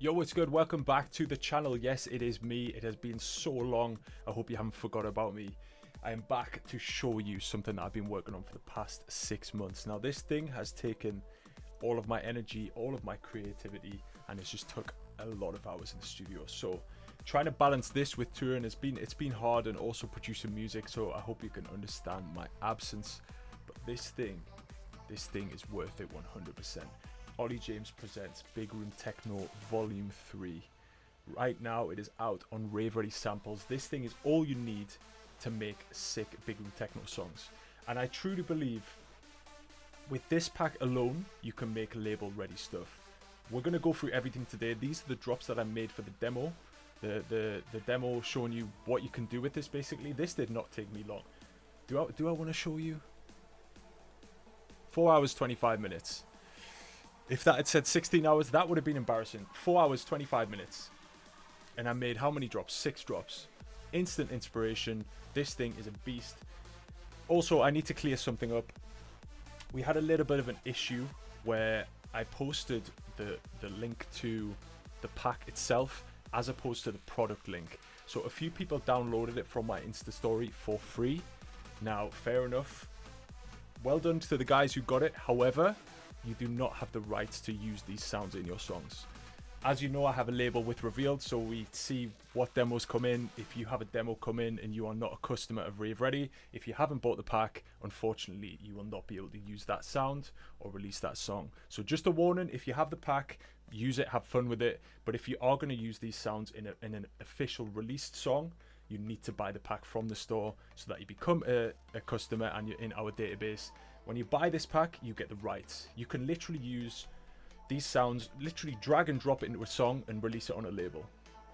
Yo, what's good? Welcome back to the channel. Yes, it is me. It has been so long. I hope you haven't forgot about me. I am back to show you something that I've been working on for the past 6 months. Now, this thing has taken all of my energy, all of my creativity, and it's just took a lot of hours in the studio. So trying to balance this with touring it's been hard, and also producing music. So I hope you can understand my absence. But this thing is worth it 100%. Olly James presents Big Room Techno Vol.3. Right now it is out on Rave Ready Samples. This thing is all you need to make sick Big Room Techno songs. And I truly believe with this pack alone, you can make label ready stuff. We're going to go through everything today. These are the drops that I made for the demo. The demo showing you what you can do with this basically. This did not take me long. Do I want to show you? 4 hours, 25 minutes. If that had said 16 hours, that would have been embarrassing. 4 hours, 25 minutes. And I made how many drops? 6 drops. Instant inspiration. This thing is a beast. Also, I need to clear something up. We had a little bit of an issue where I posted the link to the pack itself as opposed to the product link. So a few people downloaded it from my Insta story for free. Now, fair enough. Well done to the guys who got it. However, you do not have the rights to use these sounds in your songs. As you know, I have a label with Revealed, so we see what demos come in. If you have a demo come in and you are not a customer of Rave Ready, if you haven't bought the pack, unfortunately, you will not be able to use that sound or release that song. So just a warning, if you have the pack, use it, have fun with it. But if you are going to use these sounds in an official released song, you need to buy the pack from the store so that you become a customer and you're in our database. When you buy this pack, you get the rights. You can literally use these sounds, literally drag and drop it into a song and release it on a label.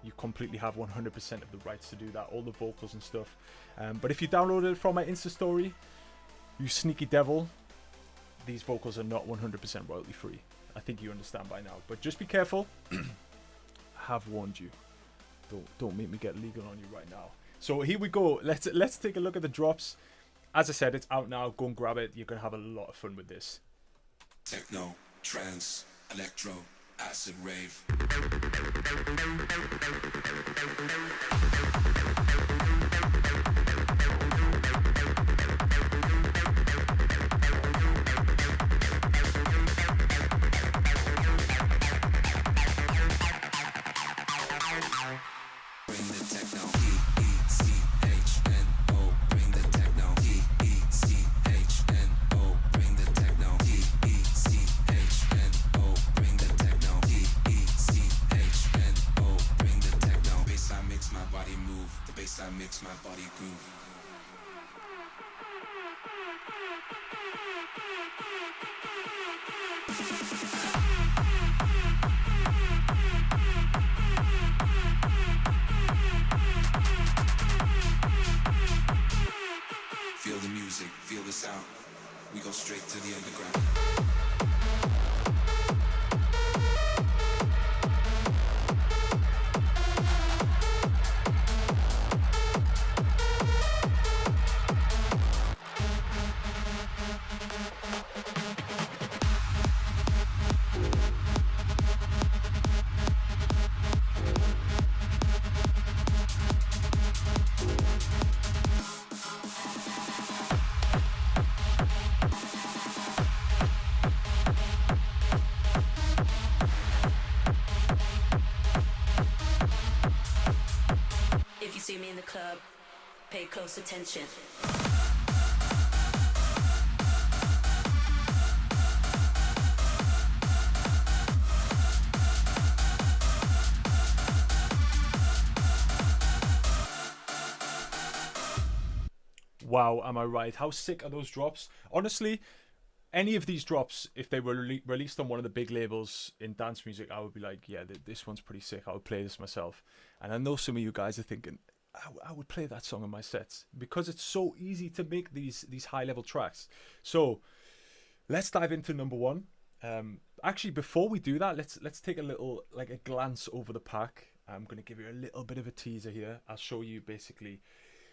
You completely have 100% of the rights to do that, all the vocals and stuff. But if you downloaded it from my Insta story, you sneaky devil, these vocals are not 100% royalty free. I think you understand by now. But just be careful. I have warned you. Don't make me get legal on you right now. So here we go. Let's take a look at the drops. As I said, it's out now. Go and grab it. You're going to have a lot of fun with this. Techno, trance, electro, acid rave. Bring the techno, E-E-C-H-N-O. Bring the techno, E-E-C-H-N-O. Bring the techno, E-E-C-H-N-O. Bring the techno, E-E-C-H-N-O. Bring the techno. Bassline makes my body move. The bassline makes my body groove. Feel the music, feel the sound. We go straight to the underground. If you see me in the club, pay close attention. Wow, am I right? How sick are those drops? Honestly, any of these drops, if they were released on one of the big labels in dance music, I would be like, yeah, this one's pretty sick. I would play this myself. And I know some of you guys are thinking, I would play that song in my sets because it's so easy to make these high-level tracks. So let's dive into number one. Actually, before we do that, let's take a little, like a glance over the pack. I'm going to give you a little bit of a teaser here. I'll show you basically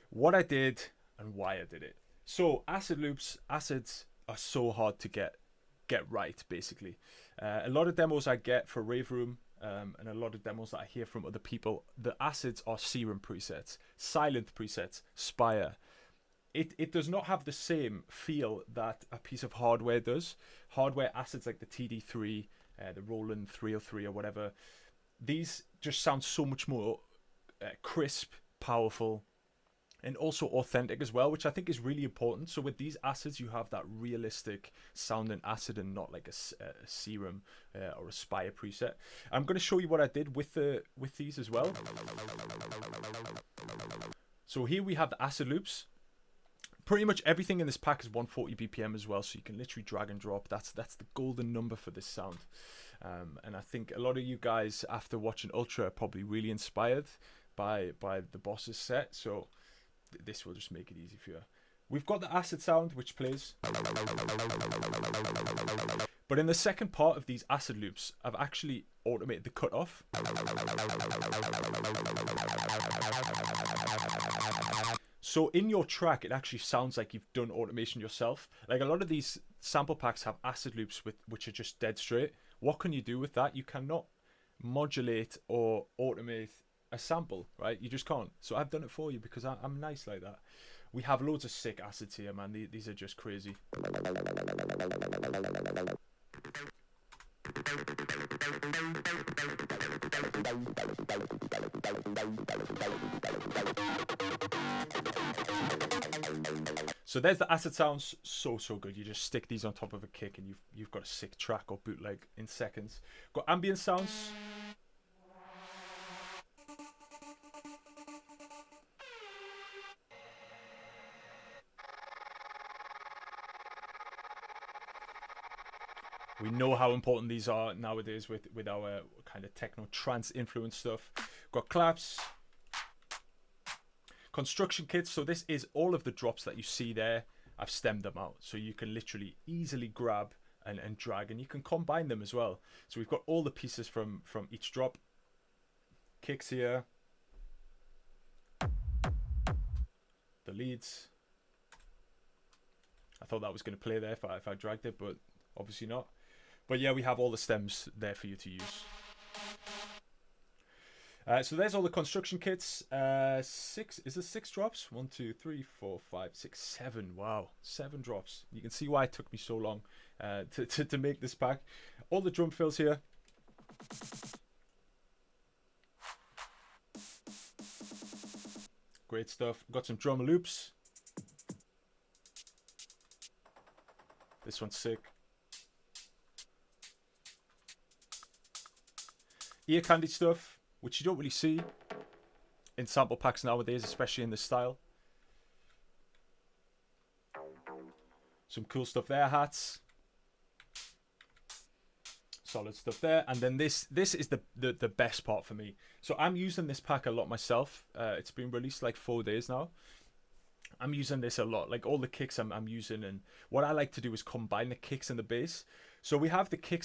what I did and why I did it. So acid loops, acids are so hard to get right, basically. A lot of demos I get for Rave Room, and a lot of demos that I hear from other people, the acids are Serum presets, Silent presets, Spire. It does not have the same feel that a piece of hardware does. Hardware acids like the TD3, the Roland 303 or whatever, these just sound so much more crisp, powerful, and also authentic as well, which I think is really important. So with these acids, you have that realistic sounding acid and not like a Serum or a Spire preset. I'm going to show you what I did with these as well. So here we have the acid loops. Pretty much everything in this pack is 140 BPM as well, so you can literally drag and drop. That's the golden number for this sound. And I think a lot of you guys, after watching Ultra, are probably really inspired by the boss's set. So this will just make it easy for you. We've got the acid sound, which plays. But in the second part of these acid loops, I've actually automated the cutoff. So in your track, it actually sounds like you've done automation yourself. Like a lot of these sample packs have acid loops which are just dead straight. What can you do with that? You cannot modulate or automate a sample, right? You just can't. So I've done it for you because I'm nice like that. We have loads of sick acids here, man. These are just crazy. So there's the acid sounds, so good. You just stick these on top of a kick and you've got a sick track or bootleg in seconds. Got ambient sounds. We know how important these are nowadays with our kind of techno trance influence stuff. Got claps. Construction kits, so this is all of the drops that you see there. I've stemmed them out, so you can literally easily grab and drag, and you can combine them as well. So we've got all the pieces from each drop. Kicks here. The leads. I thought that was going to play there if I dragged it, but obviously not. But yeah, we have all the stems there for you to use. So there's all the construction kits. Is it 6 drops? 1, 2, 3, 4, 5, 6, 7. Wow, 7 drops. You can see why it took me so long to make this pack. All the drum fills here. Great stuff. Got some drum loops. This one's sick. Ear candy stuff, which you don't really see in sample packs nowadays, especially in this style. Some cool stuff there, hats. Solid stuff there. And then this is the best part for me. So I'm using this pack a lot myself. It's been released like 4 days now. I'm using this a lot. Like all the kicks I'm using, and what I like to do is combine the kicks and the bass. So we have the kick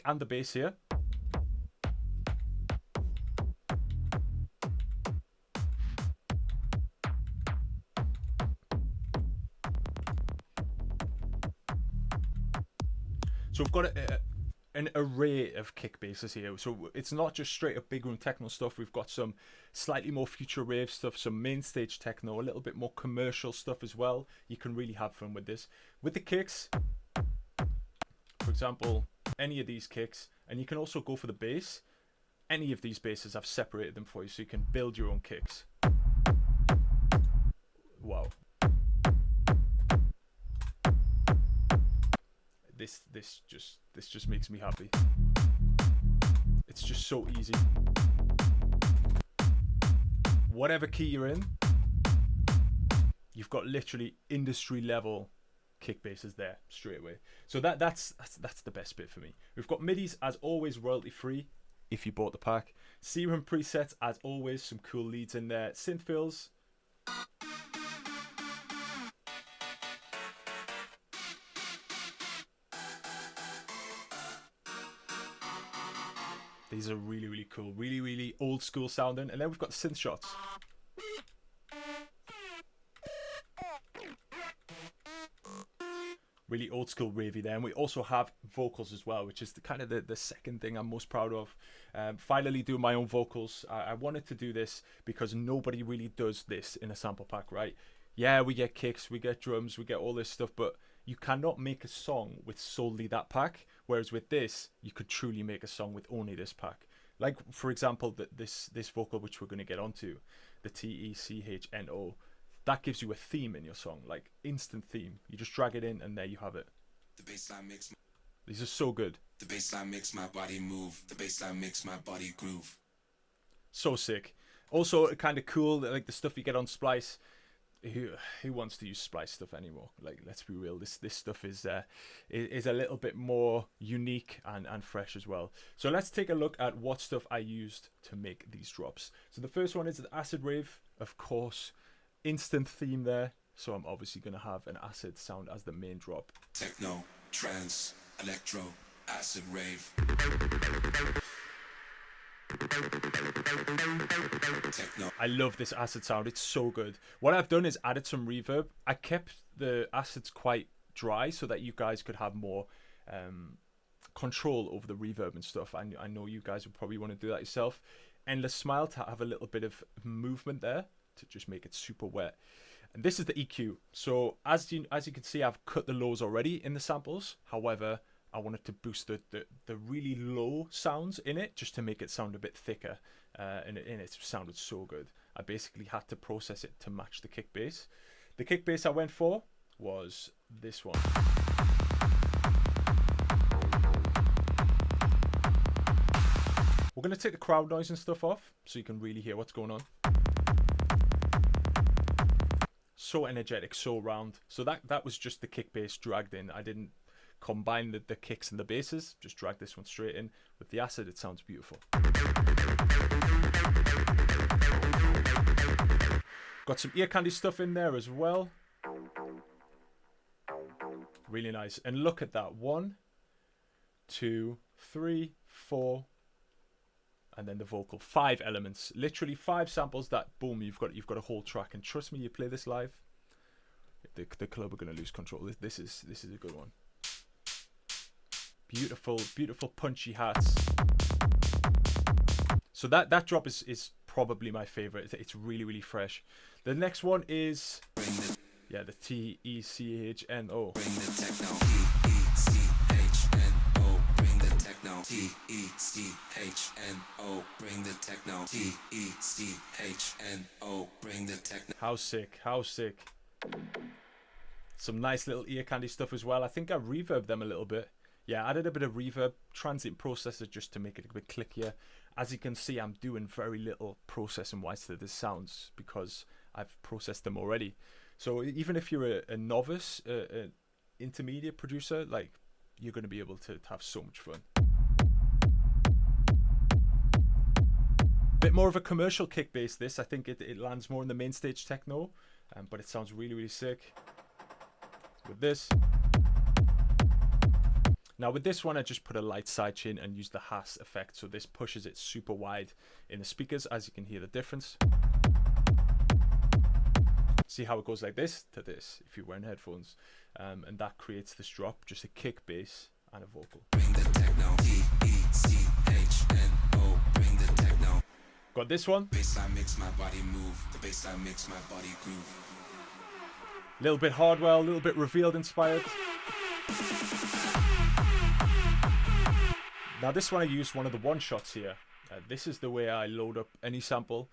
and the bass here. So we've got an array of kick basses here. So it's not just straight up big room techno stuff. We've got some slightly more future rave stuff, some main stage techno, a little bit more commercial stuff as well. You can really have fun with this. With the kicks, for example, any of these kicks, and you can also go for the bass. Any of these basses, I've separated them for you so you can build your own kicks. Wow. This just makes me happy. It's just so easy. Whatever key you're in, you've got literally industry level kick basses there straight away. So that's the best bit for me. We've got midis as always, royalty free if you bought the pack. Serum presets as always, some cool leads in there. Synth Fills. These are really, really cool. Really, really old school sounding. And then we've got the Synth Shots. really old school ravey there. And we also have vocals as well, which is the second thing I'm most proud of. Finally doing my own vocals. I wanted to do this because nobody really does this in a sample pack, right? Yeah, we get kicks, we get drums, we get all this stuff, but you cannot make a song with solely that pack. Whereas with this, you could truly make a song with only this pack. Like, for example, this vocal, which we're going to get onto, the Techno, that gives you a theme in your song, like instant theme. You just drag it in and there you have it. The bassline makes These are so good. the bassline makes my body move. The bassline makes my body groove. So sick. Also kind of cool, like the stuff you get on Splice. Who wants to use Splice stuff anymore? Like, let's be real. This stuff is a little bit more unique and fresh as well. So let's take a look at what stuff I used to make these drops. So the first one is the acid rave, of course. Instant theme there. So I'm obviously going to have an acid sound as the main drop. Techno, trance, electro, acid rave. Techno. I love this acid sound. It's so good. What I've done is added some reverb. I kept the acids quite dry so that you guys could have more control over the reverb and stuff. I know you guys would probably want to do that yourself. Endless Smile to have a little bit of movement there to just make it super wet. And this is the EQ. So as you can see, I've cut the lows already in the samples. However, I wanted to boost the really low sounds in it just to make it sound a bit thicker, and it sounded so good. I basically had to process it to match the kick bass. The kick bass I went for was this one. We're going to take the crowd noise and stuff off so you can really hear what's going on. So energetic, so round. So that was just the kick bass dragged in. I didn't combine the kicks and the basses, just drag this one straight in. With the acid, it sounds beautiful. Got some ear candy stuff in there as well. Really nice. And look at that. 1, 2, 3, 4, and then the vocal. 5 elements. Literally 5 samples that boom, you've got a whole track. And trust me, you play this live, the club are gonna lose control. This is a good one. Beautiful, beautiful punchy hats. So that drop is probably my favorite. It's really, really fresh. The next one is the Techno. Bring the techno. Techno. Bring the techno. Bring the techno. Bring the techno. How sick, how sick. Some nice little ear candy stuff as well. I think I reverbed them a little bit. Yeah, added a bit of reverb, transient processor just to make it a bit clickier. As you can see, I'm doing very little processing wise to the sounds because I've processed them already. So even if you're a novice, an intermediate producer, like, you're going to be able to have so much fun. Bit more of a commercial kick bass this. I think it lands more in the main stage techno, but it sounds really, really sick. With this. Now with this one, I just put a light sidechain and used the Haas effect. So this pushes it super wide in the speakers, as you can hear the difference. See how it goes like this to this if you're wearing headphones. And that creates this drop, just a kick bass and a vocal. Bring the techno. Techno. Bring the techno. Got this one. Bassline makes my body move. The bassline makes my body groove. A little bit Hardwell, a little bit Revealed inspired. Now this one I used one of the one-shots here. This is the way I load up any sample.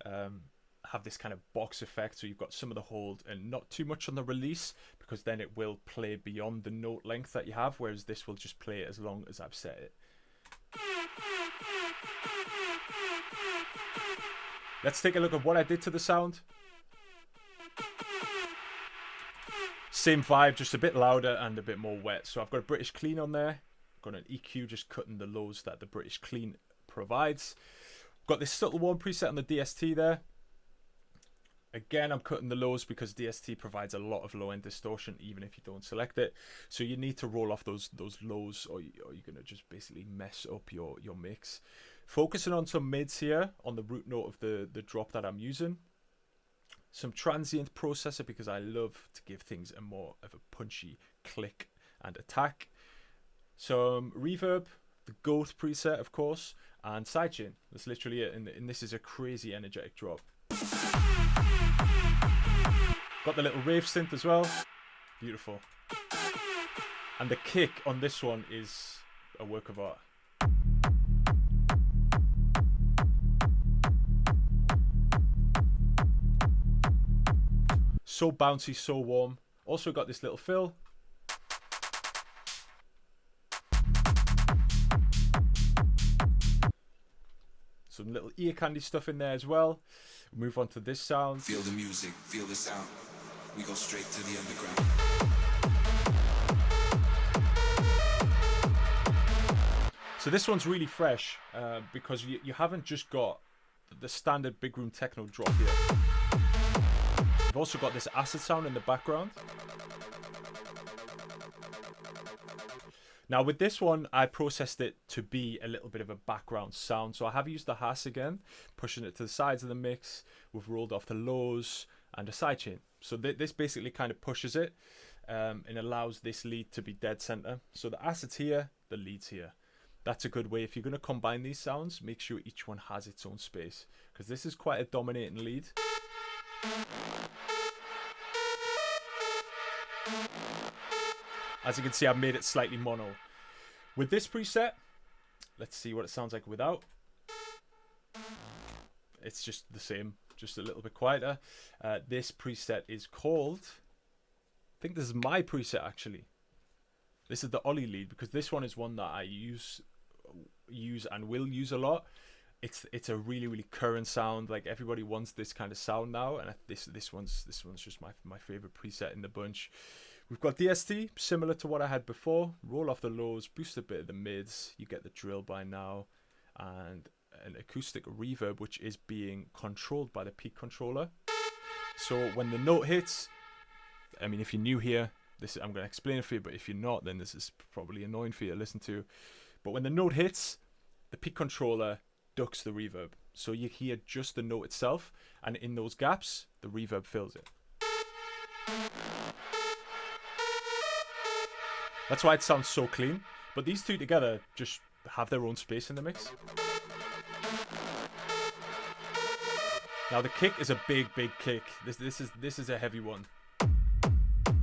Have this kind of box effect, so you've got some of the hold and not too much on the release, because then it will play beyond the note length that you have, whereas this will just play as long as I've set it. Let's take a look at what I did to the sound. Same vibe, just a bit louder and a bit more wet. So I've got a British Clean on there. Got an EQ, just cutting the lows that the British Clean provides. Got this subtle one preset on the DST there. Again, I'm cutting the lows because DST provides a lot of low end distortion even if you don't select it. So you need to roll off those lows, or you're going to just basically mess up your mix. Focusing on some mids here on the root note of the drop that I'm using. some transient processor because I love to give things a more of a punchy click and attack. Some reverb, the goat preset of course, and sidechain. That's literally it, and this is a crazy energetic drop. Got the little rave synth as well, beautiful. And the kick on this one is a work of art. So bouncy, so warm. Also got this little fill. Some little ear candy stuff in there as well. Move on to this sound. Feel the music, feel the sound. We go straight to the underground. So this one's really fresh because you haven't just got the standard big room techno drop here. You've also got this acid sound in the background. Now with this one, I processed it to be a little bit of a background sound. So I have used the Hass again, pushing it to the sides of the mix. We've rolled off the lows and a sidechain. So this basically kind of pushes it and allows this lead to be dead center. So the acid's here, the lead's here. That's a good way. If you're going to combine these sounds, make sure each one has its own space, because this is quite a dominating lead. As you can see, I've made it slightly mono. With this preset, let's see what it sounds like without. It's just the same, just a little bit quieter. This preset is called, I think this is my preset actually. This is the Olly lead, because this one is one that I use and will use a lot. It's a really current sound. Like everybody wants this kind of sound now, and this one's just my favorite preset in the bunch. We've got DST, similar to what I had before. Roll off the lows, boost a bit of the mids. You get the drill by now, and an acoustic reverb which is being controlled by the peak controller. So when the note hits, I mean, if you're new here, I'm going to explain it for you, but if you're not, then this is probably annoying for you to listen to. But when the note hits, the peak controller ducks the reverb. So you hear just the note itself, and in those gaps, the reverb fills it. That's why it sounds so clean. But these two together just have their own space in the mix. Now the kick is a big kick. This is a heavy one.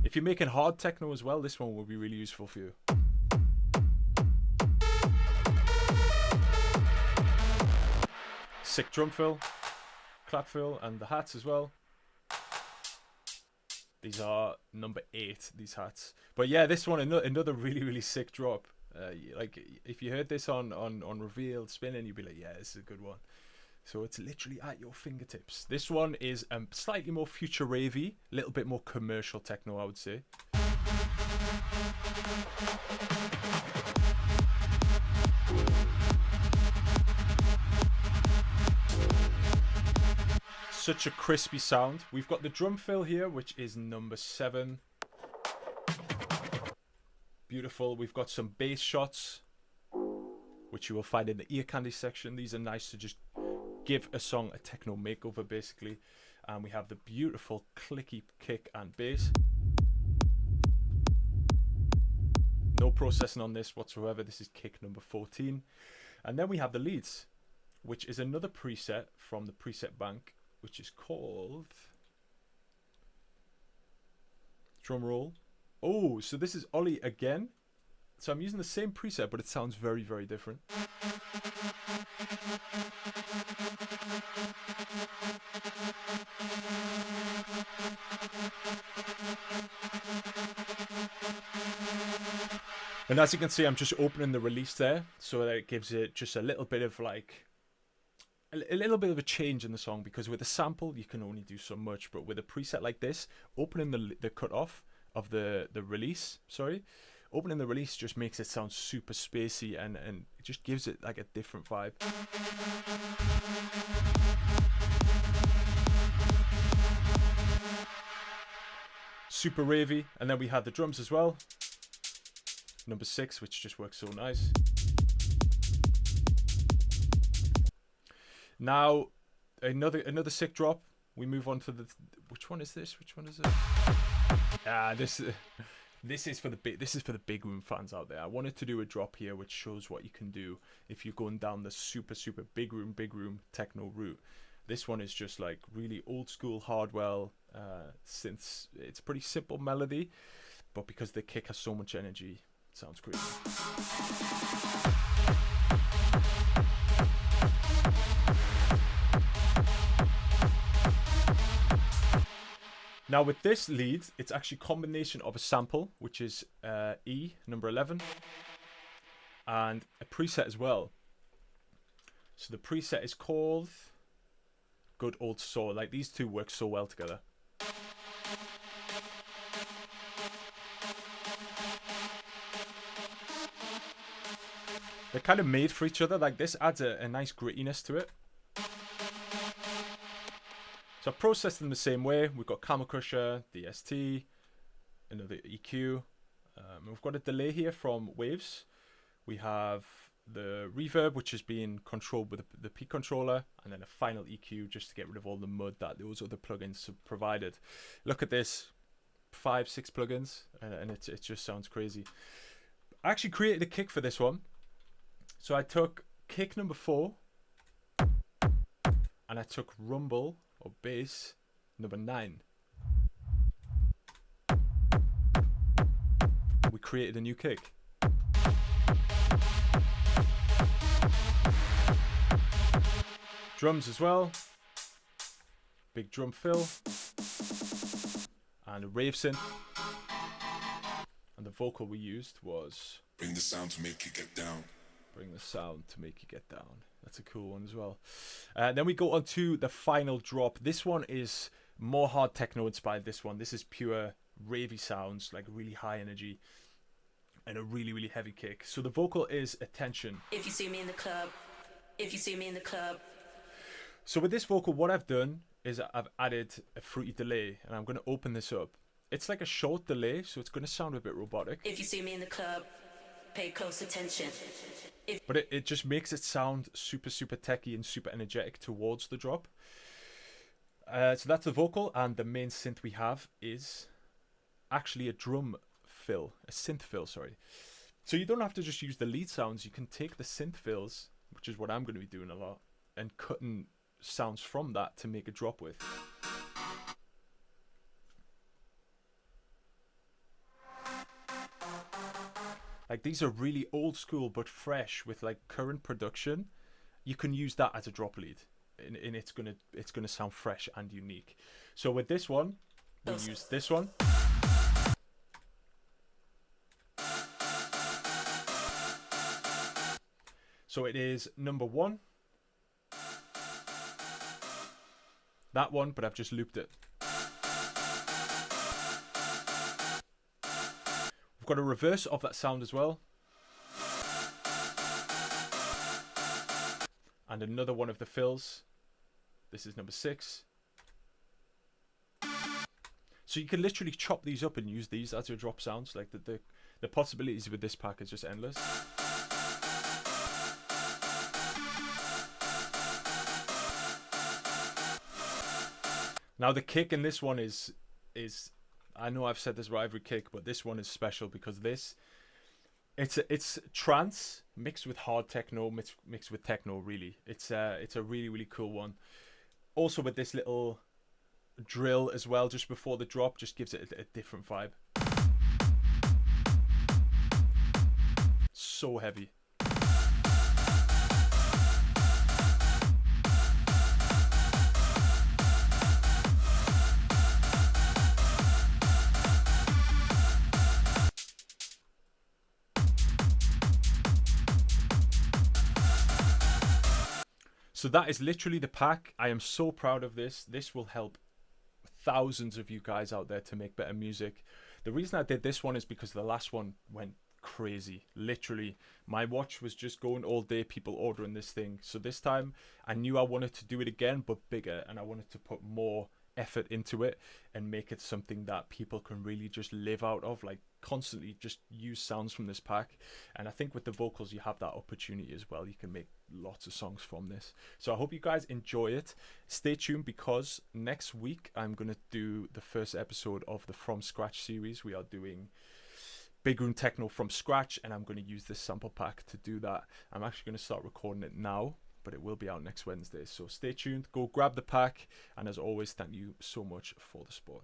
If you're making hard techno as well, this one will be really useful for you. Sick drum fill, clap fill, and the hats as well. These are number 8, these hats. But yeah, this one, another really sick drop. Like if you heard this on Reveal spinning, you'd be like, yeah, this is a good one. So it's literally at your fingertips. This one is slightly more future ravey, a little bit more commercial techno, I would say. Such a crispy sound. We've got the drum fill here, which is number 7. Beautiful. We've got some bass shots, which you will find in the ear candy section. These are nice to just give a song a techno makeover, basically. And we have the beautiful clicky kick and bass. No processing on this whatsoever. This is kick number 14. And then we have the leads, which is another preset from the preset bank, which is called, drum roll. Oh, so this is Olly again. So I'm using the same preset, but it sounds very different. And as you can see, I'm just opening the release there, so that it gives it just a little bit of like, a little bit of a change in the song, because with a sample you can only do so much, but with a preset like this, opening the cutoff of the release, opening the release just makes it sound super spacey, and it just gives it like a different vibe. Super ravey. And then we have the drums as well, number 6, which just works so nice. Now, another sick drop. we move on to the, which one is this? Which one is it? This is for the big room fans out there. I wanted to do a drop here which shows what you can do if you're going down the super big room techno route. This one is just like really old school Hardwell synths. It's pretty simple melody, but because the kick has so much energy, it sounds crazy. Now with this lead, it's actually a combination of a sample, which is E, number 11, and a preset as well. So the preset is called Good Old Soul. Like, these two work so well together. They're kind of made for each other. Like, this adds a nice grittiness to it. So I've processed them the same way. We've got Camel Crusher, DST, another EQ. We've got a delay here from Waves. We have the reverb, which is being controlled with the peak controller, and then a final EQ just to get rid of all the mud that those other plugins have provided. Look at this, 5-6 plugins, and it just sounds crazy. I actually created a kick for this one. So I took kick number 4, and I took rumble or bass number 9. We created a new kick. Drums as well. Big drum fill. And a rave synth. And the vocal we used was Bring the sound to make you get down. Bring the sound to make you get down. That's a cool one as well. Then we go on to the final drop. This one is more hard techno inspired. This is pure ravey sounds, like really high energy and a really heavy kick. So the vocal is Attention. If you see me in the club, if you see me in the club. So with this vocal, what I've done is I've added a fruity delay, and I'm going to open this up. It's like a short delay, so it's going to sound a bit robotic. If you see me in the club, pay close attention. But it just makes it sound super techy and super energetic towards the drop. So that's the vocal, and the main synth we have is actually a drum fill, a synth fill, sorry. So you don't have to just use the lead sounds. You can take the synth fills, which is what I'm going to be doing a lot, and cutting sounds from that to make a drop with. Like, these are really old school but fresh with like current production. You can use that as a drop lead, and it's gonna sound fresh and unique. So with this one, we use this one. So it is number 1. That one, but I've just looped it. We've got a reverse of that sound as well. And another one of the fills. This is number 6. So you can literally chop these up and use these as your drop sounds. Like the possibilities with this pack is just endless. Now the kick in this one is I know I've said this about every kick, but this one is special because it's trance mixed with hard techno, mixed with techno. Really, it's a really cool one. Also with this little drill as well, just before the drop, just gives it a different vibe. So heavy. So that is literally the pack. I am so proud of this. This will help thousands of you guys out there to make better music. The reason I did this one is because the last one went crazy. Literally, my watch was just going all day, people ordering this thing. So this time I knew I wanted to do it again, but bigger, and I wanted to put more effort into it and make it something that people can really just live out of, like constantly just use sounds from this pack, and I think with the vocals you have that opportunity as well. You can make lots of songs from this. So I hope you guys enjoy it. Stay tuned, because next week I'm gonna do the first episode of the From Scratch series. We are doing Big Room Techno from scratch, and I'm going to use this sample pack to do that. I'm actually going to start recording it now, but it will be out next Wednesday. So stay tuned, go grab the pack, and as always, thank you so much for the support.